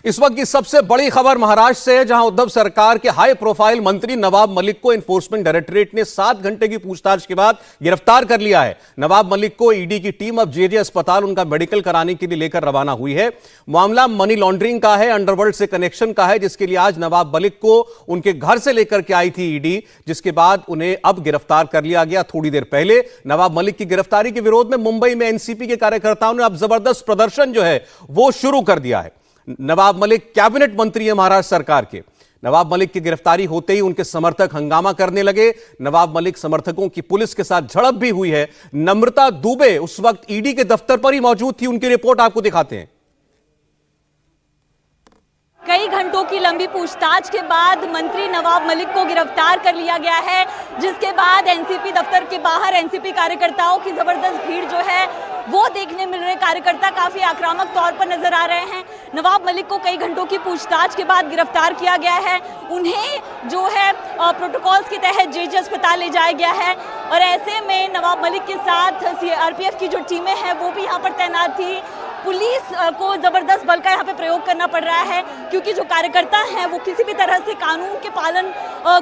इस वक्त की सबसे बड़ी खबर महाराष्ट्र से है, जहां उद्धव सरकार के हाई प्रोफाइल मंत्री नवाब मलिक को एनफोर्समेंट डायरेक्टरेट ने 7 घंटे की पूछताछ के बाद गिरफ्तार कर लिया है। नवाब मलिक को ईडी की टीम अब जेजे अस्पताल उनका मेडिकल कराने के लिए लेकर रवाना हुई है। मामला मनी लॉन्ड्रिंग का है, अंडरवर्ल्ड से कनेक्शन का है, जिसके लिए आज नवाब मलिक को उनके घर से लेकर के आई थी ईडी, जिसके बाद उन्हें अब गिरफ्तार कर लिया गया। थोड़ी देर पहले नवाब मलिक की गिरफ्तारी के विरोध में मुंबई में एनसीपी के कार्यकर्ताओं ने अब जबरदस्त प्रदर्शन जो है वो शुरू कर दिया है। नवाब मलिक कैबिनेट मंत्री है महाराष्ट्र सरकार के। नवाब मलिक की गिरफ्तारी होते ही उनके समर्थक हंगामा करने लगे। नवाब मलिक समर्थकों की पुलिस के साथ झड़प भी हुई है। नम्रता दुबे उस वक्त ईडी के दफ्तर पर ही मौजूद थी, उनकी रिपोर्ट आपको दिखाते हैं। कई घंटों की लंबी पूछताछ के बाद मंत्री नवाब मलिक को गिरफ्तार कर लिया गया है, जिसके बाद एनसीपी दफ्तर के बाहर एनसीपी कार्यकर्ताओं की जबरदस्त भीड़ जो है वो देखने मिल रहे। कार्यकर्ता काफी आक्रामक तौर पर नजर आ रहे हैं। नवाब मलिक को कई घंटों की पूछताछ के बाद गिरफ्तार किया गया है। उन्हें जो है प्रोटोकॉल्स के तहत जेजे अस्पताल ले जाया गया है और ऐसे में नवाब मलिक के साथ सीआरपीएफ की जो टीमें हैं वो भी यहाँ पर तैनात थी। पुलिस को जबरदस्त बल का यहाँ पे प्रयोग करना पड़ रहा है, क्योंकि जो कार्यकर्ता हैं वो किसी भी तरह से कानून के पालन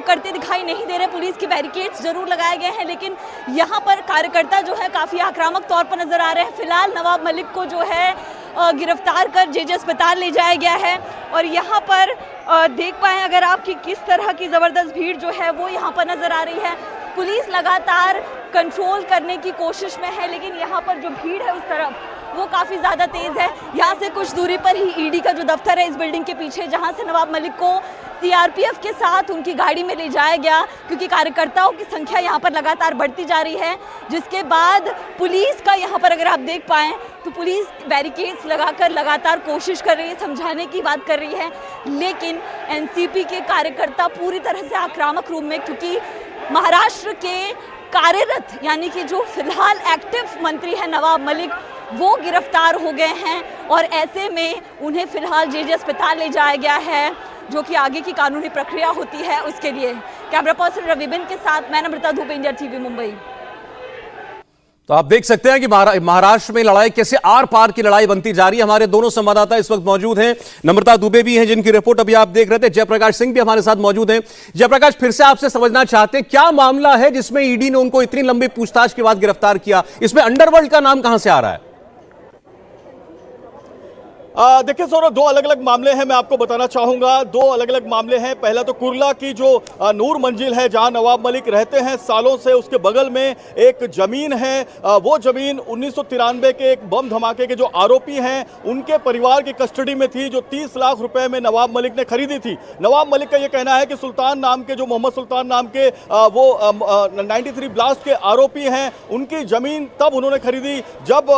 करते दिखाई नहीं दे रहे। पुलिस के बैरिकेड्स जरूर लगाए गए हैं, लेकिन यहाँ पर कार्यकर्ता जो है काफी आक्रामक तौर पर नजर आ रहे हैं। फिलहाल नवाब मलिक को जो है गिरफ्तार कर जेजे अस्पताल ले जाया गया है और यहाँ पर देख पाए अगर आपकी किस तरह की जबरदस्त भीड़ जो है वो यहाँ पर नजर आ रही है। पुलिस लगातार कंट्रोल करने की कोशिश में है, लेकिन यहाँ पर जो भीड़ है उस तरफ वो काफ़ी ज़्यादा तेज़ है। यहाँ से कुछ दूरी पर ही ईडी का जो दफ्तर है इस बिल्डिंग के पीछे, जहाँ से नवाब मलिक को सीआरपीएफ के साथ उनकी गाड़ी में ले जाया गया, क्योंकि कार्यकर्ताओं की संख्या यहाँ पर लगातार बढ़ती जा रही है। जिसके बाद पुलिस का यहाँ पर अगर आप देख पाएँ तो पुलिस बैरिकेड्स लगाकर लगातार कोशिश कर रही है, समझाने की बात कर रही है, लेकिन एनसीपी के कार्यकर्ता पूरी तरह से आक्रामक रूप में, क्योंकि महाराष्ट्र के कार्यरत यानी कि जो फिलहाल एक्टिव मंत्री है नवाब मलिक, वो गिरफ्तार हो गए हैं और ऐसे में उन्हें फिलहाल जेजे अस्पताल ले जाया गया है, जो कि आगे की कानूनी प्रक्रिया होती है उसके लिए। कैमरा पर्सन रवि बिन के साथ मैं नम्रता दुबे, इंडिया टीवी मुंबई। तो आप देख सकते हैं कि महाराष्ट्र में लड़ाई कैसे आर पार की लड़ाई बनती जा रही है। हमारे दोनों संवाददाता इस वक्त मौजूद हैं। नम्रता दुबे भी हैं जिनकी रिपोर्ट अभी आप देख रहे थे। जयप्रकाश सिंह भी हमारे साथ मौजूद हैं। जयप्रकाश, फिर से आपसे समझना चाहते हैं क्या मामला है जिसमें ईडी ने उनको इतनी लंबी पूछताछ के बाद गिरफ्तार किया? इसमें अंडरवर्ल्ड का नाम कहां से आ रहा है? देखिए सौरभ, दो अलग अलग मामले हैं, मैं आपको बताना चाहूंगा। दो अलग अलग मामले हैं। पहला तो कुर्ला की जो नूर मंजिल है जहां नवाब मलिक रहते हैं सालों से, उसके बगल में एक जमीन है। वो जमीन 1993 के एक बम धमाके के जो आरोपी हैं उनके परिवार की कस्टडी में थी, जो 30 लाख रुपए में नवाब मलिक ने खरीदी थी। नवाब मलिक का यह कहना है कि सुल्तान नाम के, जो मोहम्मद सुल्तान नाम के वो 93 ब्लास्ट के आरोपी हैं, उनकी जमीन तब उन्होंने खरीदी जब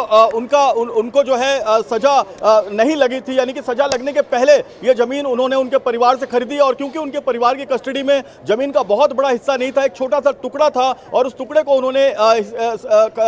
उनको जो है सजा नहीं लगी थी, यानी कि सजा लगने के पहले यह जमीन उन्होंने उनके परिवार से खरीदी। और क्योंकि उनके परिवार की कस्टडी में जमीन का बहुत बड़ा हिस्सा नहीं था, एक छोटा सा टुकड़ा था और उस टुकड़े को उन्होंने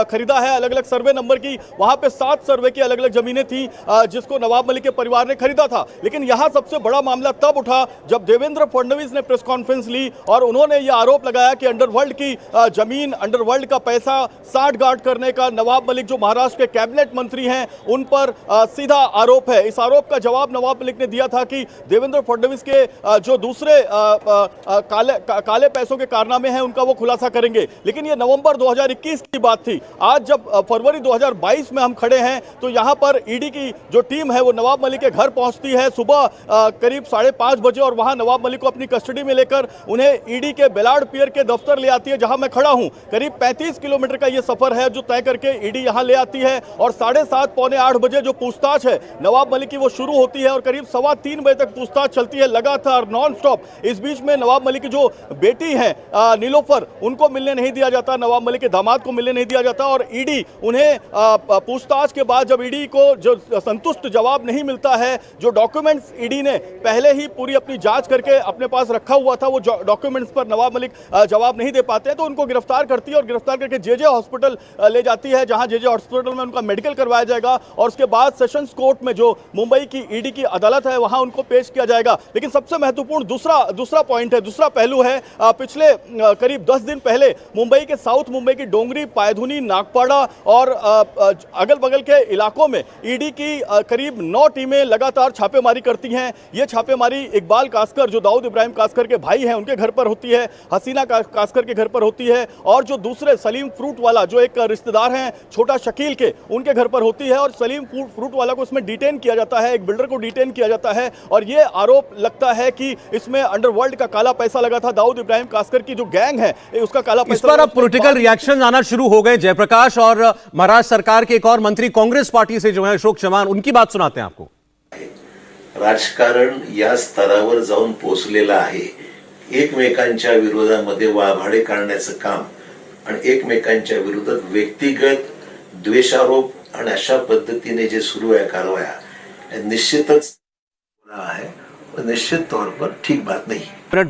खरीदा है अलग अलग सर्वे नंबर की। वहां पे 7 सर्वे की अलग अलग जमीनें थी जिसको नवाब मलिक के परिवार ने खरीदा था। लेकिन यहां सबसे बड़ा मामला तब उठा जब देवेंद्र फडणवीस ने प्रेस कॉन्फ्रेंस ली और उन्होंने यह आरोप लगाया कि अंडरवर्ल्ड की जमीन, अंडरवर्ल्ड का पैसा साठगांठ करने का नवाब मलिक, जो महाराष्ट्र के कैबिनेट मंत्री हैं, उन पर सीधा आरोप है। इस आरोप का जवाब नवाब मलिक ने दिया था कि देवेंद्र फडणवीस के जो दूसरे काले पैसों के कारनामे हैं उनका वो खुलासा करेंगे। लेकिन ये नवंबर 2021 की बात थी। आज जब फरवरी 2022 में हम खड़े हैं तो यहाँ पर ईडी की जो टीम है वो नवाब मलिक के घर पहुंचती है सुबह करीब 5:30 बजे और वहां नवाब मलिक को अपनी कस्टडी में लेकर उन्हें ईडी के बेलाड पियर के दफ्तर ले आती है, जहां मैं खड़ा हूं। करीब 35 किलोमीटर का ये सफर है जो तय करके ईडी यहां ले आती है और 7:30 पौने 8 बजे जो पूछताछ है नवाब मलिक की वो शुरू होती है और करीब 3:15 बजे तक पूछताछ चलती है लगातार नॉन स्टॉप। इस बीच में नवाब मलिक की जो बेटी है नीलोफर, उनको मिलने नहीं दिया जाता, नवाब मलिक के दामाद को मिलने नहीं दिया जाता और ईडी उन्हें पूछताछ के बाद जब ईडी को जो संतुष्ट जवाब नहीं मिलता है, जो डॉक्यूमेंट्स ईडी ने पहले ही पूरी अपनी जांच करके अपने पास रखा हुआ था, वो डॉक्यूमेंट्स पर नवाब मलिक जवाब नहीं दे पाते तो उनको गिरफ्तार करती है और गिरफ्तार करके जेजे हॉस्पिटल ले जाती है, जहां जेजे हॉस्पिटल में उनका मेडिकल करवाया जाएगा और उसके बाद सेशंस कोर्ट में जो मुंबई की ईडी की अदालत है वहां उनको पेश किया जाएगा। लेकिन सबसे महत्वपूर्ण दूसरा पॉइंट है, दूसरा पहलू है, पिछले करीब 10 दिन पहले मुंबई के साउथ मुंबई की डोंगरी, पायधुनी, नागपाड़ा और अगल बगल के इलाकों में ईडी की करीब 9 टीमें लगातार छापेमारी करती हैं। ये छापेमारी इकबाल कासकर जो दाऊद इब्राहिम कासकर के भाई हैं उनके घर पर होती है, हसीना कासकर के घर पर होती है, और जो दूसरे सलीम फ्रूट वाला जो एक रिश्तेदार हैं छोटा शकील के, उनके घर पर होती है। और सलीम फ्रूट वाला को इसमें डिटेन किया जाता है, एक बिल्डर को डिटेन किया जाता है, और ये आरोप लगता है कि इसमें अंडरवर्ल्ड का काला पैसा लगा था। दाऊद इब्राहिम कासकर की जो गैंग है उसका काला पैसा। इस पर अब पॉलिटिकल रिएक्शन आना शुरू हो गए। जयप्रकाश और महाराष्ट्र सरकार के एक और मंत्री कांग्रेस पार्टी से जो है अशोक चव्हाण, उनकी बात सुनाते हैं आपको। राजकारण या स्तरावर जाऊन पोहोचलेलं आहे। एकमेकांच्या विरोधामध्ये वाभाडे काढण्याचं काम आणि एकमेकांच्या विरोधात व्यक्तिगत द्वेषारोप आणि अशा पद्धतीने जे सुरू आहे कारवाया, निश्चितच आहे, निश्चित तौर पर ठीक बात नहीं।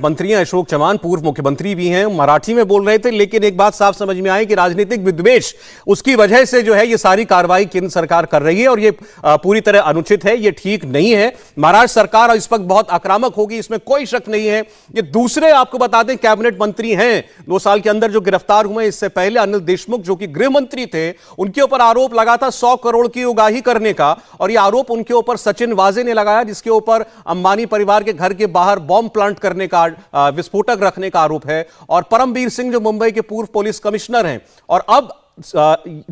मंत्री हैं अशोक चव्हाण, पूर्व मुख्यमंत्री भी हैं, मराठी में बोल रहे थे, लेकिन एक बात साफ समझ में आई कि राजनीतिक विद्वेष उसकी वजह से जो है ये सारी कार्रवाई केंद्र सरकार कर रही है और ये पूरी तरह अनुचित है, ये ठीक नहीं है। महाराष्ट्र सरकार इस वक्त बहुत आक्रामक होगी, इसमें कोई शक नहीं है। ये दूसरे आपको बता दें कैबिनेट मंत्री हैं 2 साल के अंदर जो गिरफ्तार हुए। इससे पहले अनिल देशमुख जो कि गृह मंत्री थे, उनके ऊपर आरोप लगा था 100 करोड़ की उगाही करने का, और ये आरोप उनके ऊपर सचिन वाजे ने लगाया, जिसके ऊपर अंबानी परिवार के घर के बाहर बॉम्ब प्लांट करने का, विस्फोटक रखने का आरोप है। और परमबीर सिंह जो मुंबई के पूर्व पुलिस कमिश्नर हैं, और अब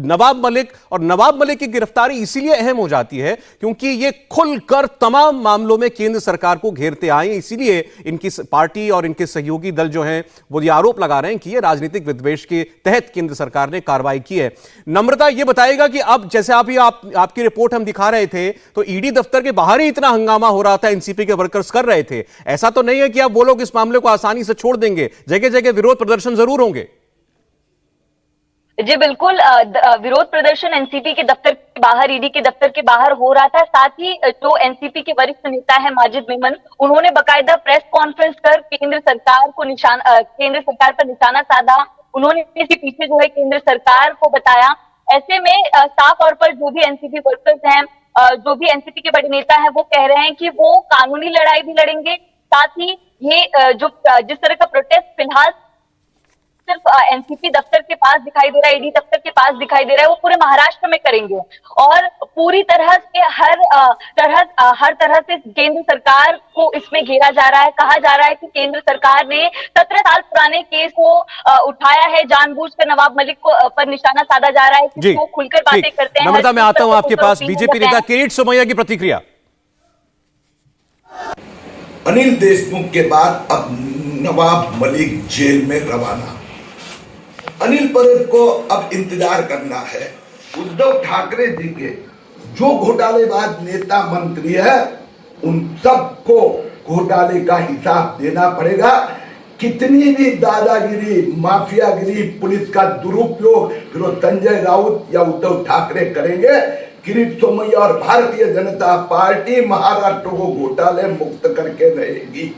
नवाब मलिक की गिरफ्तारी इसीलिए अहम हो जाती है क्योंकि ये खुलकर तमाम मामलों में केंद्र सरकार को घेरते आए, इसीलिए इनकी पार्टी और इनके सहयोगी दल जो हैं वो ये आरोप लगा रहे हैं कि ये राजनीतिक विद्वेष के तहत केंद्र सरकार ने कार्रवाई की है। नम्रता ये बताएगा कि अब जैसे आपकी रिपोर्ट हम दिखा रहे थे तो ईडी दफ्तर के बाहर ही इतना हंगामा हो रहा था, एनसीपी के वर्कर्स कर रहे थे, ऐसा तो नहीं है कि अब वो लोग इस मामले को आसानी से छोड़ देंगे, जगह जगह विरोध प्रदर्शन जरूर होंगे। जी बिल्कुल, विरोध प्रदर्शन एनसीपी के दफ्तर के बाहर, ईडी के दफ्तर के बाहर हो रहा था। साथ ही जो एनसीपी के वरिष्ठ नेता है माजिद मेमन, उन्होंने बकायदा प्रेस कॉन्फ्रेंस कर केंद्र सरकार पर निशाना साधा। उन्होंने इसके पीछे जो है केंद्र सरकार को बताया। ऐसे में साफ तौर पर जो भी एनसीपी वर्कर्स हैं, जो भी एनसीपी के बड़े नेता हैं, वो कह रहे हैं कि वो कानूनी लड़ाई भी लड़ेंगे। साथ ही ये जिस तरह का प्रोटेस्ट फिलहाल सिर्फ एनसीपी दफ्तर के पास दिखाई दे रहा है, ईडी दफ्तर के पास दिखाई दे रहा है, वो पूरे महाराष्ट्र में करेंगे। और पूरी तरह से हर तरह से केंद्र सरकार को इसमें घेरा जा रहा है। कहा जा रहा है कि केंद्र सरकार ने 17 साल पुराने केस को उठाया है, जानबूझकर नवाब मलिक को पर निशाना साधा जा रहा है कि वो खुलकर बातें करते हैं। नम्रता, मैं आता हूं आपके पास। बीजेपी नेता किरीट सोमैया की प्रतिक्रिया। अनिल देशमुख के बाद अब नवाब मलिक जेल में रवाना। अनिल परेख को अब इंतजार करना है। उद्धव ठाकरे जी के जो घोटालेबाज नेता मंत्री है, उन सबको घोटाले का हिसाब देना पड़ेगा। कितनी भी दादागिरी, माफियागिरी, पुलिस का दुरुपयोग फिर संजय राउत या उद्धव ठाकरे करेंगे, किरीट सोमैया और भारतीय जनता पार्टी महाराष्ट्र को घोटाले मुक्त करके रहेगी।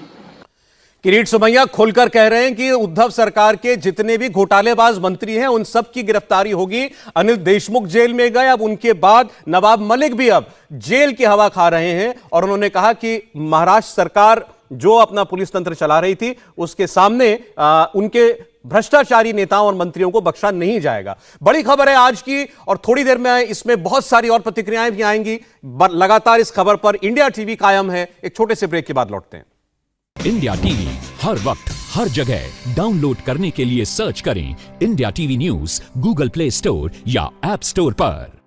किरीट सोमैया खुलकर कह रहे हैं कि उद्धव सरकार के जितने भी घोटालेबाज मंत्री हैं उन सब की गिरफ्तारी होगी। अनिल देशमुख जेल में गए, अब उनके बाद नवाब मलिक भी अब जेल की हवा खा रहे हैं। और उन्होंने कहा कि महाराष्ट्र सरकार जो अपना पुलिस तंत्र चला रही थी उसके सामने उनके भ्रष्टाचारी नेताओं और मंत्रियों को बख्शा नहीं जाएगा। बड़ी खबर है आज की, और थोड़ी देर में इसमें बहुत सारी और प्रतिक्रियाएं भी आएंगी। लगातार इस खबर पर इंडिया टीवी कायम है। एक छोटे से ब्रेक के बाद लौटते हैं। इंडिया टीवी हर वक्त हर जगह डाउनलोड करने के लिए सर्च करें India TV news Google play store या ऐप स्टोर पर।